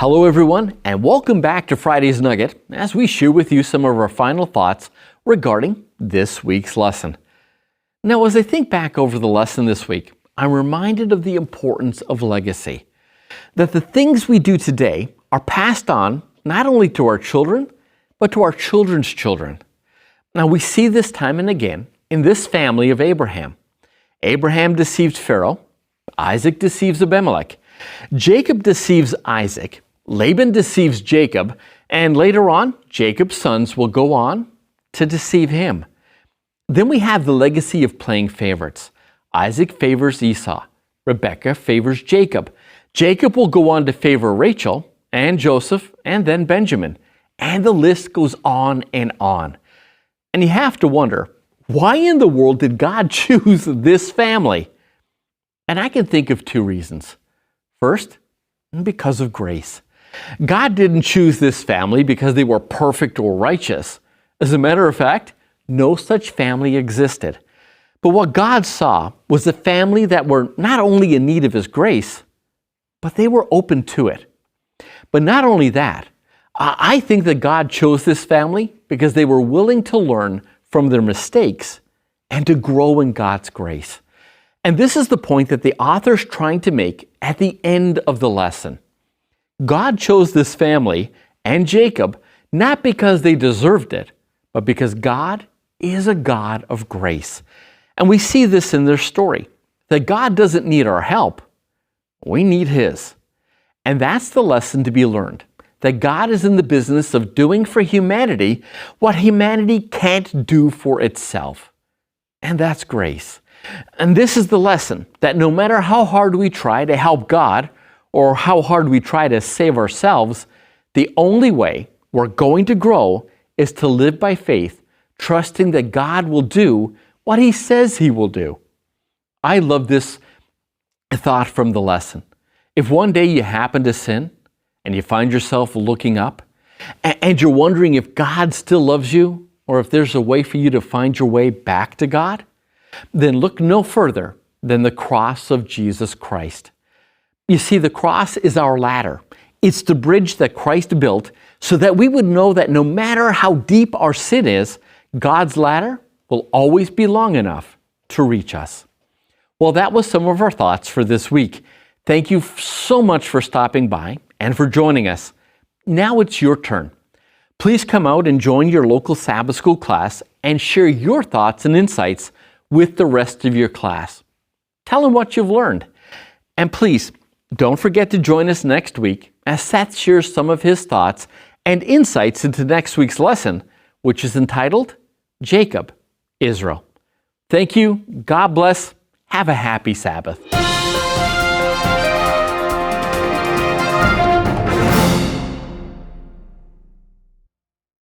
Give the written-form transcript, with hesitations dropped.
Hello everyone, and welcome back to Friday's Nugget as we share with you some of our final thoughts regarding this week's lesson. Now, as I think back over the lesson this week, I'm reminded of the importance of legacy. That the things we do today are passed on not only to our children, but to our children's children. Now, we see this time and again in this family of Abraham. Abraham deceives Pharaoh, Isaac deceives Abimelech, Jacob deceives Isaac, Laban deceives Jacob, and later on, Jacob's sons will go on to deceive him. Then we have the legacy of playing favorites. Isaac favors Esau, Rebekah favors Jacob. Jacob will go on to favor Rachel and Joseph and then Benjamin. And the list goes on and on. And you have to wonder, why in the world did God choose this family? And I can think of two reasons. First, because of grace. God didn't choose this family because they were perfect or righteous. As a matter of fact, no such family existed. But what God saw was a family that were not only in need of His grace, but they were open to it. But not only that, I think that God chose this family because they were willing to learn from their mistakes and to grow in God's grace. And this is the point that the author's trying to make at the end of the lesson. God chose this family and Jacob not because they deserved it, but because God is a God of grace. And we see this in their story, that God doesn't need our help, we need His. And that's the lesson to be learned, that God is in the business of doing for humanity what humanity can't do for itself. And that's grace. And this is the lesson, that no matter how hard we try to help God or how hard we try to save ourselves, the only way we're going to grow is to live by faith, trusting that God will do what He says He will do. I love this thought from the lesson. If one day you happen to sin and you find yourself looking up and you're wondering if God still loves you or if there's a way for you to find your way back to God, then look no further than the cross of Jesus Christ. You see, the cross is our ladder. It's the bridge that Christ built so that we would know that no matter how deep our sin is, God's ladder will always be long enough to reach us. Well, that was some of our thoughts for this week. Thank you so much for stopping by and for joining us. Now it's your turn. Please come out and join your local Sabbath school class and share your thoughts and insights with the rest of your class. Tell them what you've learned. And please, don't forget to join us next week as Seth shares some of his thoughts and insights into next week's lesson, which is entitled Jacob, Israel. Thank you. God bless. Have a happy Sabbath.